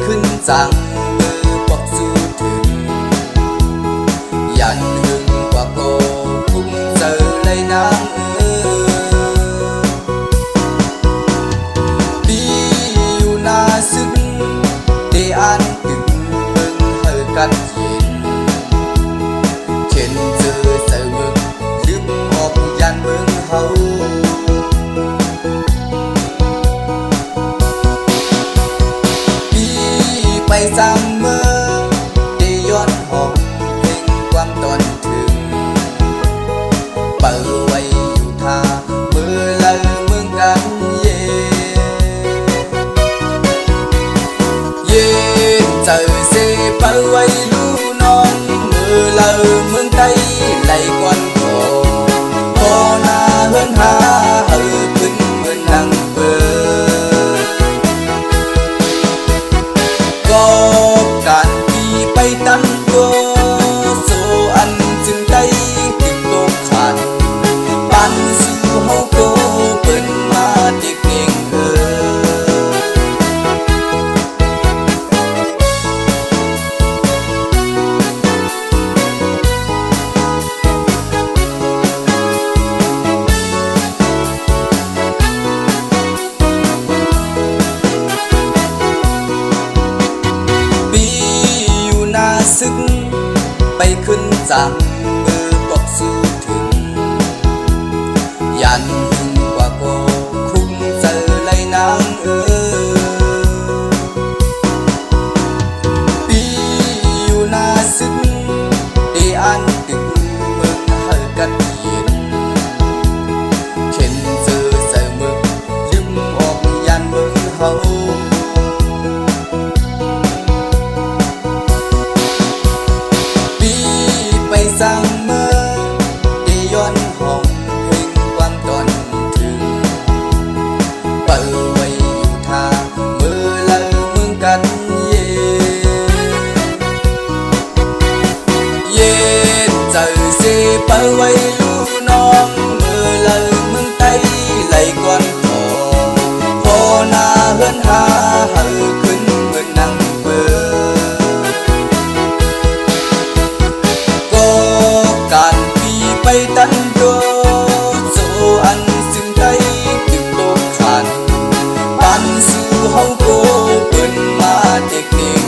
ขึ้นจังมือปอกสู้ถึงยันหึงกว่าโกคุ้มเจอเลยนางดีอยู่นาซึกเดอันตึงเบิ่งเฮอกันเย็นเช่นเจอเจอมึงลืมออกยันเบิ่งเฮาไปซ้ำเมื่อได้ย้อนห้องเพลงความตอนถึงเปิดไว้อยู่ท่ามือเลยเมืองกันเย็นเจอเสเปิดไว้ลูนอนมือเลยเมืองไทยไหลกวนโกพอหน้าเฮือนหาเฮอขึ้นเหมือนนังเบิดก็การที่ไปตั้งตัวโซอันจึงได้ติดตกขาดปันสู่เฮาโกเปิ้นมาเด็กเองซึกไปขึ้นจังมือปอกสู้ถึงยันหึงกว่าโกคุ้มเจอเลยนางปีอยู่นาซึกเดอันตึงเมืองเฮอกันเย็นเข็นเจอเจอมึงลืมออกยันเมืองเฮาไปสั่งเมื่อได้ย้อนห้องเพลงความตอนถึงเปิดไว้อยู่ท่ามือละเมืองกันเย็นเจอเสเปิดไว้ลูน้องมือละเมืองไทยไหลกวนทองพอหน้าเฮือนหาเฮอขึ้นเหมือนนังเบิดการปีไปตั้งโดโซอันซึ่งได้ถึงโลกขันปันสู่เฮาโกเปิ้นมาเด็กเอง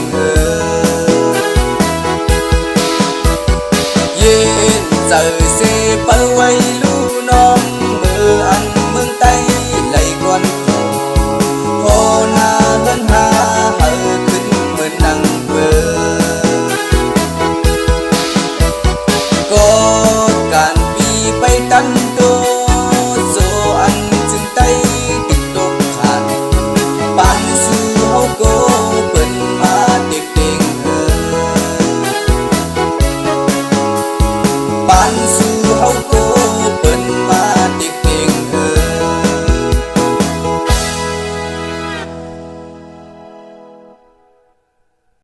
เย็นเจอเสเปิดไว้ลูน้องมืออันเมืองไทยไหลกวนโกพอหน้าเฮือนหาเฮอขึ้นเหมือนนังเบิดก็